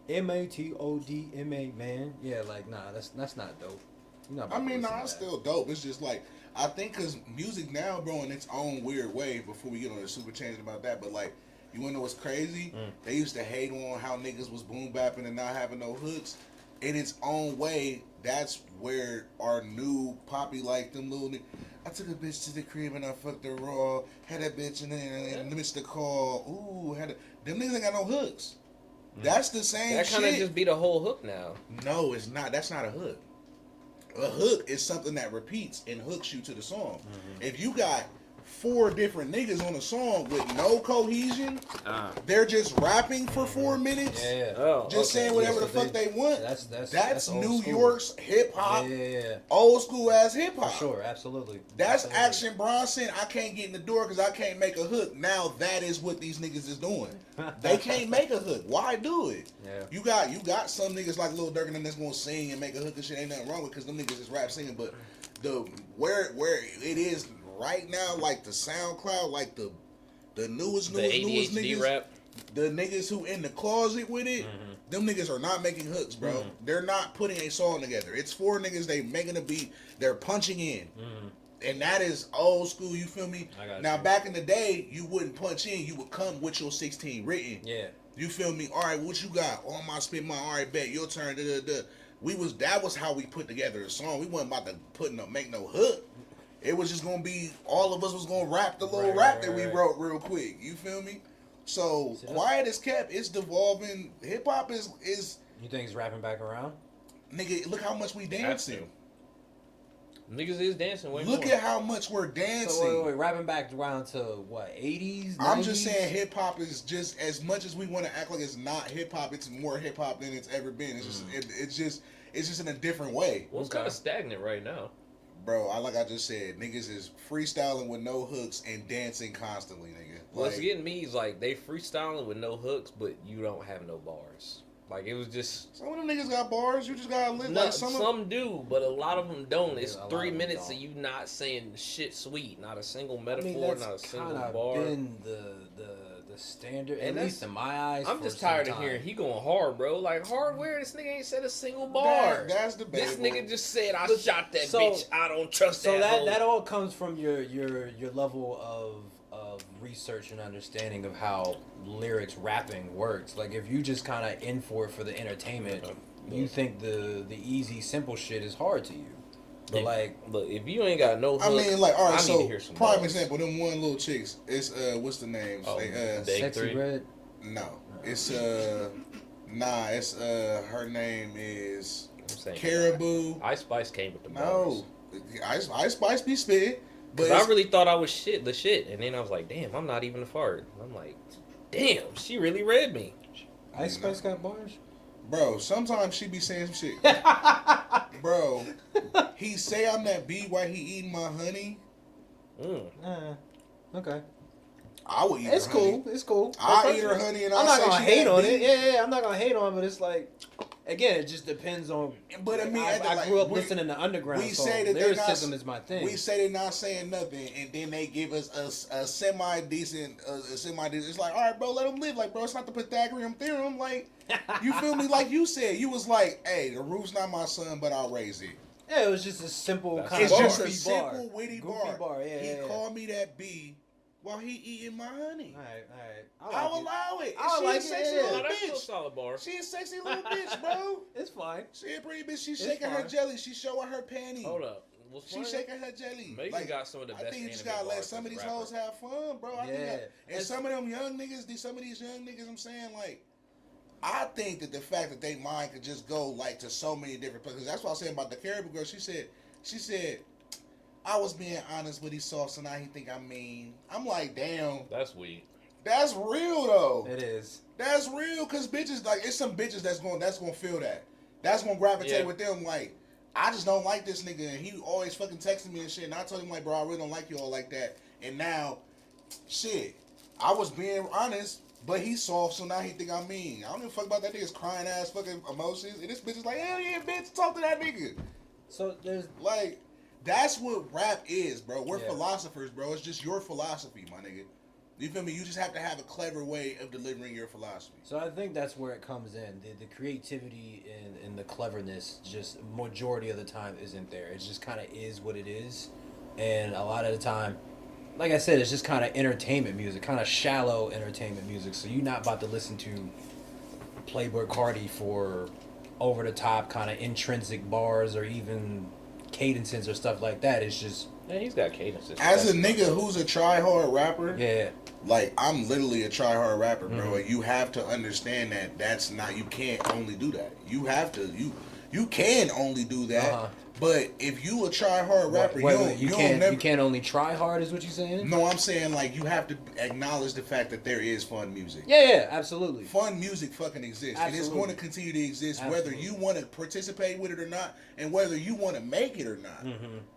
MATODMA, man. Yeah, like nah, that's not dope. You're not I about to mean, listen nah, to it's that. still dope. It's just like I think because music now, bro, in its own weird way. Before we get on the super changing about that, but like, you wanna know what's crazy? They used to hate on how niggas was boom bapping and not having no hooks. In its own way, that's where our new poppy like them little. I took a bitch to the crib and I fucked her raw. Had that bitch and missed the call. Ooh, them niggas ain't got no hooks. That's the same That shit. kind of just be the whole hook now. No, it's not. That's not a hook. A hook is something that repeats and hooks you to the song. If you got 4 different niggas on a song with no cohesion, they're just rapping for 4 minutes, Yeah. Oh, just saying whatever the fuck they want. That's old New school. York's hip hop, Yeah. old school ass hip For hop. sure, absolutely. That's Absolutely. Action Bronson. I can't get in the door because I can't make a hook. Now that is what these niggas is doing. They can't make a hook. Why do it? Yeah. You got some niggas like Lil Durk and them that's gonna sing and make a hook and shit. Ain't nothing wrong with because them niggas is rap singing. But the where it is right now, like the SoundCloud, like the newest The ADHD niggas, rap. the niggas who in the closet with it, them niggas are not making hooks, bro. They're not putting a song together. It's 4 niggas, they making a beat, they're punching in. And that is old school, you feel me? I got Now you. back in the day, you wouldn't punch in, you would come with your 16 written. Yeah. You feel me? All right, what you got? On my spit, my all right, bet your turn. That was how we put together a song. We wasn't about to make no hook. It was just gonna be all of us was gonna rap the little rap that we wrote real quick. You feel me? So quiet as kept. It's devolving. Hip hop is You think it's rapping back around? nigga. Look how much we dancing. Niggas is dancing way Look more. at how much we're dancing. So wait, rapping back around to what, 80s? 90s? I'm just saying hip hop is just as much as we want to act like it's not hip hop. It's more hip hop than it's ever been. It's just it's just in a different way. Well, it's kind of stagnant right now. Bro, like I just said, niggas is freestyling with no hooks and dancing constantly, nigga. What's getting me is like they freestyling with no hooks, but you don't have no bars. Like it was just some of them niggas got bars. You just gotta live no, like some do, but a lot of them don't. It's Yeah, a lot 3 of them minutes don't. of you not saying shit sweet, not a single I metaphor, mean, that's not a single kinda bar. been the standard, And at least in my eyes. I'm for just some tired of time. hearing he going hard, bro. Like hardware, this nigga ain't said a single bar. That's This debatable. nigga just said I But- shot that so- bitch. I don't trust So that. hoe." that all comes from your level of research and understanding of how lyrics rapping works. Like if you just kind of in for it for the entertainment, you think the easy simple shit is hard to you. But like, look, if you ain't got no hook, I mean, like, all right, I need so to hear some prime bars. example, them one little chicks. It's what's the name? Oh, Day Sexy 3. Red. No, it's it's her name is I'm saying Caribou. Ice Spice came with the No, bars. Ice Spice be spit, but Cause I really thought I was the shit, and then I was like, damn, I'm not even a fart. I'm like, damn, she really read me. Ice Spice got bars. bro, sometimes she be saying some shit. Bro, he say I'm that bee while he eating my honey. Okay. I would eat It's her cool. honey. It's cool. I eat her honey and I'm I not say gonna she hate that on bee. it. Yeah, I'm not gonna hate on it, but it's like, again, it just depends on. But I mean, I grew up listening to underground, we so say that they're lyricism not, is my thing. We say they're not saying nothing, and then they give us a semi decent. It's like, all right, bro, let them live. Like, bro, it's not the Pythagorean theorem. Like, you feel me? Like you said, you was like, hey, the roof's not my son, but I'll raise it. Yeah, it was just a simple kind It's of just a goofy simple, bar. witty Goofy bar. Yeah, he yeah, yeah. called me that bee while he eating my honey. All right. I'll allow it. I She like a it, sexy yeah. little No, that's still a bitch. solid bar. She a sexy little bitch, bro. It's fine. She a pretty bitch. She shaking her fine. jelly. She showing her panties. Hold up. What's She funny? shaking her jelly. Megan got some of the I best think you just anime gotta let bars some of as a these rapper. hoes have fun, bro. I think Yeah. and some of them young niggas, some of these young niggas, I'm saying, like, I think that the fact that they mind could just go like to so many different places. That's what I was saying about the Caribou girl. She said, I was being honest, but he's soft, so now he think I'm mean. I'm like, damn, That's weak. that's real though. It is. That's real, cause bitches like it's some bitches that's gonna feel that. That's gonna gravitate Yeah. with them. Like, I just don't like this nigga, and he always fucking texting me and shit. And I told him like, bro, I really don't like you all like that. And now, shit, I was being honest, but he's soft, so now he think I'm mean. I don't give a fuck about that nigga's crying ass fucking emotions. And this bitch is like, hell yeah, bitch, talk to that nigga. So there's like, that's what rap is, bro. We're philosophers, bro. It's just your philosophy, my nigga. You feel me? You just have to have a clever way of delivering your philosophy. So I think that's where it comes in. The creativity and the cleverness just majority of the time isn't there. It just kind of is what it is. And a lot of the time, like I said, it's just kind of entertainment music, kind of shallow entertainment music. So you're not about to listen to Playboi Carti for over-the-top kind of intrinsic bars or even cadences or stuff like that. It's just... Yeah, he's got cadences. As a nigga who's a try-hard rapper... Yeah. Like, I'm literally a try-hard rapper, bro. And you have to understand that that's not... You can't only do that. You have to... You can only do that. But if you a try-hard rapper, you can't only try hard, is what you saying? No, I'm saying, like, you have to acknowledge the fact that there is fun music. Yeah, absolutely. Fun music fucking exists. Absolutely. And it's going to continue to exist whether you want to participate with it or not, and whether you want to make it or not.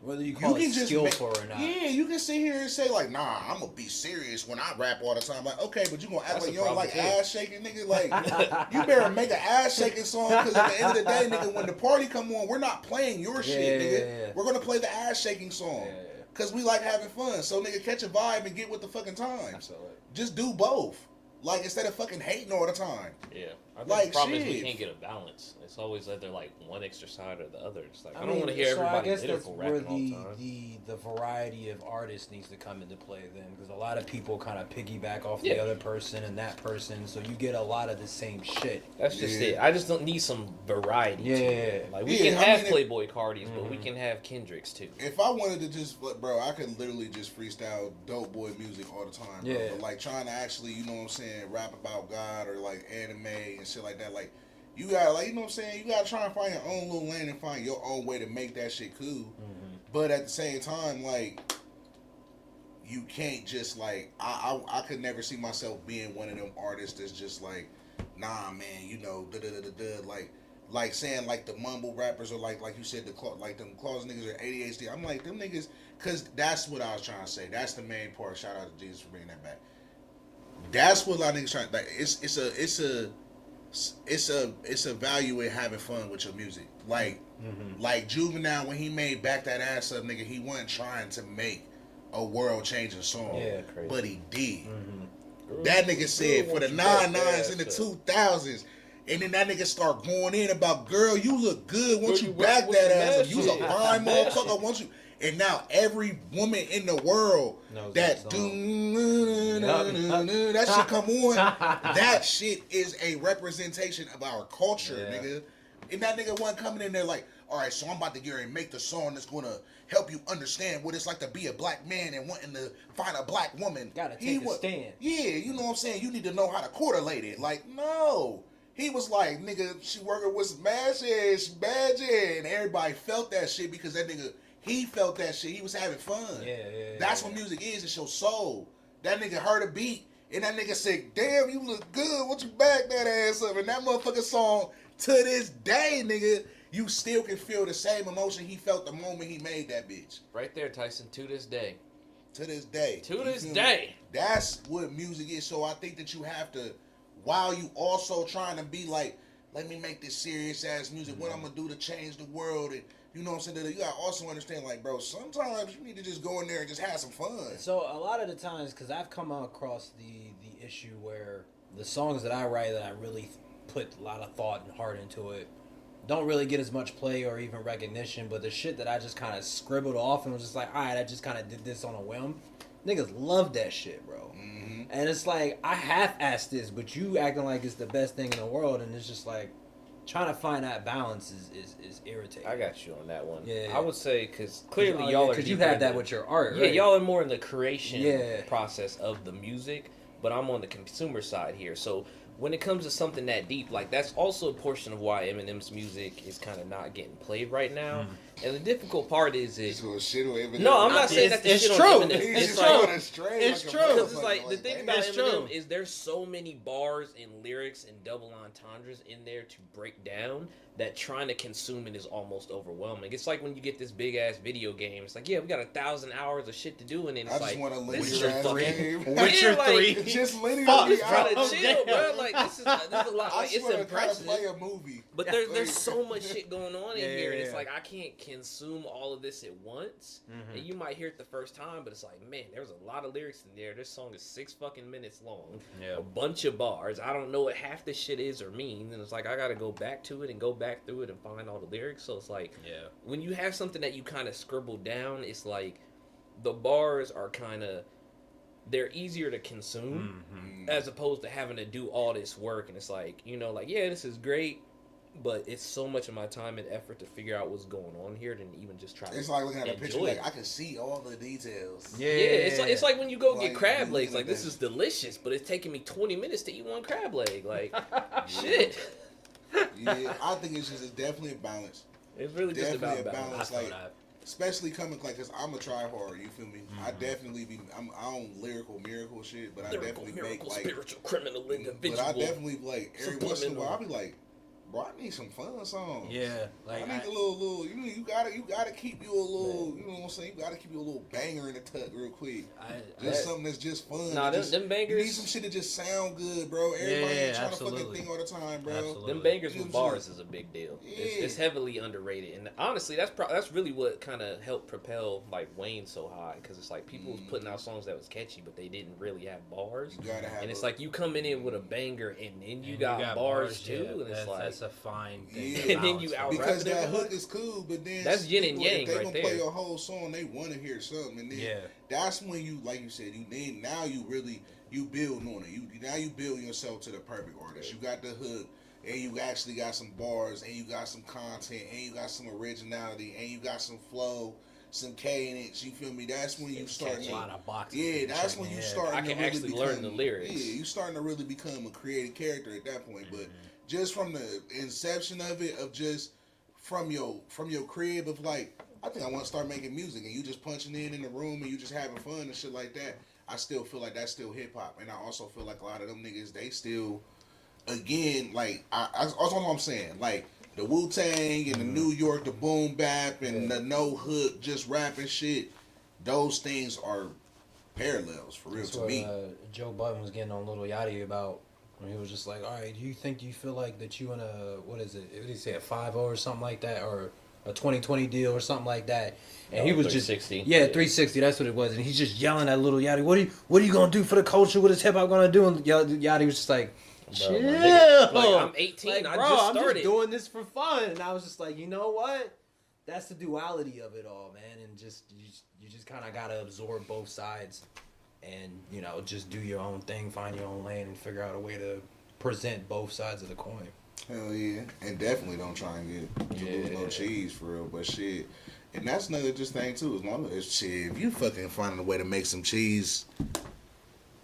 Whether you call it skillful or not. Yeah, you can sit here and say, like, nah, I'm going to be serious when I rap all the time. Like, okay, but you going to act like you don't like ass-shaking, nigga? Like, you better make an ass-shaking song, because at the end of the day, nigga, when the party come on, we're not playing your shit, nigga. Yeah. We're gonna play the ass shaking song. Cause we like having fun. So nigga, catch a vibe and get with the fucking times. Absolutely. Just do both. Like, instead of fucking hating all the time. Yeah. I think Like, the problem is shit. we can't get a balance. It's always either like one extra side or the other. It's like I don't want to hear everybody I guess that's lyrical where rapping all the time. the variety of artists needs to come into play then, because a lot of people kind of piggyback off the other person and that person, so you get a lot of the same shit. That's just it. I just don't need some variety. To it. Like we can have Playboi Cartis, but we can have Kendricks too. If I wanted to just, bro, I could literally just freestyle dope boy music all the time, bro. But like trying to actually, you know what I'm saying, rap about God or like anime and shit like that, like you gotta, like, you know what I'm saying, you gotta try and find your own little lane and find your own way to make that shit cool. But at the same time, like, you can't just like, I could never see myself being one of them artists that's just like, nah, man, you know, like saying like the mumble rappers or like you said, like them claws niggas are ADHD. I'm like, them niggas, cause that's what I was trying to say. That's the main part. Shout out to Jesus for bringing that back. That's what a lot of niggas trying. Like, it's a value in having fun with your music. Like, like Juvenile, when he made Back That Ass Up, nigga, he wasn't trying to make a world changing song, but he did. That nigga said for the 99s and the 2000s. And then that nigga start going in about, girl, you look good. Once you back that ass up, you's a fine motherfucker. Once you, and now every woman in the world that shit come on, that shit is a representation of our culture, nigga. And that nigga wasn't coming in there like, all right, so I'm about to get ready and make the song that's gonna help you understand what it's like to be a black man and wanting to find a black woman. Gotta take a stand. Yeah, you know what I'm saying? You need to know how to correlate it. Like, no. He was like, nigga, she working with some bad shit, she bad shit. And everybody felt that shit because that nigga, he felt that shit. He was having fun. That's what music is. It's your soul. That nigga heard a beat and that nigga said, damn, you look good. Won't you back that ass up? And that motherfucking song, to this day, nigga, you still can feel the same emotion he felt the moment he made that bitch. Right there, Tyson, to this day. To this day. To this day. That's what music is. So I think that you have to, while you also trying to be like, let me make this serious ass music, what I'm gonna do to change the world, and you know what I'm saying, you gotta also understand, like, bro, sometimes you need to just go in there and just have some fun. So a lot of the times, because I've come across the issue where the songs that I write that I really put a lot of thought and heart into it don't really get as much play or even recognition, but the shit that I just kind of scribbled off and was just like, alright, I just kind of did this on a whim, niggas love that shit, bro. And it's like, I half-assed this, but you acting like it's the best thing in the world, and it's just like, trying to find that balance is irritating. I got you on that one. Yeah. I would say, because clearly y'all are... Because you have that with your art, right? Yeah, y'all are more in the creation process of the music, but I'm on the consumer side here. So when it comes to something that deep, like, that's also a portion of why Eminem's music is kind of not getting played right now. And the difficult part is He's gonna shit on Eminem. No, I'm not saying that the it's shit true. on Eminem. He's It's just like, going astray. it's like true. a because it's like the motherfucker, thing damn. about It's Eminem true. is there's so many bars and lyrics and double entendres in there to break down that trying to consume it is almost overwhelming. It's like when you get this big ass video game. It's like, yeah, we got 1,000 hours of shit to do, and then it's I just like, want a this is linear a ass fucking game. Witcher Yeah, like, 3. It's just linear. I'm just I trying to chill, bro. Like this is a lot. Like it's swear to God, impressive. play a movie. But there's so much shit going on in here, and it's yeah. like I can't consume all of this at once. And you might hear it the first time, but it's like, man, there's a lot of lyrics in there. This song is 6 fucking minutes long. Yeah. A bunch of bars. I don't know what half this shit is or means, and it's like I gotta go back to it and go back through it and find all the lyrics. So it's like, when you have something that you kind of scribble down, it's like the bars are kind of, they're easier to consume as opposed to having to do all this work. And it's like, you know, like, yeah, this is great, but it's so much of my time and effort to figure out what's going on here than even just try to It's like looking at a picture, enjoy it. like I can see all the details. Yeah, it's like when you go Like, get crab you legs. look Like, at this that. is delicious, but it's taking me 20 minutes to eat one crab leg. Like, shit. Yeah, I think it's definitely a balance. It's really just Definitely about a balance. balance, like, especially coming like, cause I'm a try hard. You feel me? I definitely be. I don't lyrical miracle shit, but I Lyrical, definitely miracle, make like. spiritual, criminal, individual. But I definitely like every once in a while. subliminal. I be like, bro, I need some fun songs. Yeah, like I need a little. You gotta keep you a little. You know what I'm saying? You gotta keep you a little banger in the tuck real quick. Just something that's just fun. Nah, just, them bangers. You need some shit that just sound good, bro. Everybody ain't trying to fucking absolutely. think all the time, bro. Absolutely. Them bangers You know with what I'm bars saying? is a big deal. Yeah. It's heavily underrated, and honestly, that's really what kind of helped propel like Wayne so high, because it's like people was putting out songs that was catchy, but they didn't really have bars. You gotta have. And it's like you coming in with a banger, and then you got bars too, yeah, and it's like that's a fine thing. Yeah. And then you out because rapping that everybody. hook is cool, but then That's yin and people, yang if they right gonna there. play your whole song, they want to hear something, and then that's when you, like you said, now you really build on it. Now you build yourself to the perfect artist. You got the hook, and you actually got some bars, and you got some content, and you got some originality, and you got some flow, some cadence. You feel me? That's when you start. A lot of boxes. Yeah, that's when you start. I can really actually learn the lyrics. Yeah, you starting to really become a creative character at that point. But just from the inception of it, of just from your crib of like, I think I want to start making music, and you just punching in the room and you just having fun and shit like that. I still feel like that's still hip hop, and I also feel like a lot of them niggas, they still, again, like that's what I'm saying, like the Wu-Tang and the New York, the boom bap and the no hook, just rapping shit. Those things are parallels for real That's to what me. Joe Budden was getting on Lil Yachty about when he was just like, all right, do you feel like that you in a, what is it? What did he say, a 5-0 or something like that, or a 2020 deal or something like that? And he was 360. just 360. That's what it was. And he's just yelling at Lil Yachty, what are you gonna do for the culture? What is hip hop gonna do? And Yachty was just like, chill. Like, I'm 18. Like, I bro, just I'm started. just doing this for fun. And I was just like, you know what? That's the duality of it all, man. And just you just kind of gotta absorb both sides, and just do your own thing, find your own lane, and figure out a way to present both sides of the coin. Hell yeah, and definitely don't try and lose no cheese for real. But shit, and that's another just thing too. As long as shit, if you fucking finding a way to make some cheese,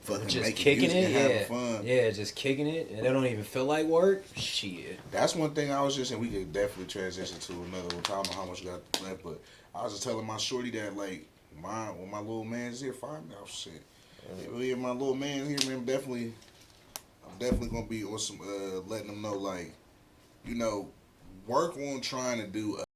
fucking Just making kicking music it, and having fun. Yeah, just kicking it, and they don't even feel like work. Shit. That's one thing I was just, and we could definitely transition to another one. I don't know how much we got left, but I was just telling my shorty that like when my little man's here, find out shit. If my little man here, man, I'm definitely gonna be on some letting them know, like, work on trying to do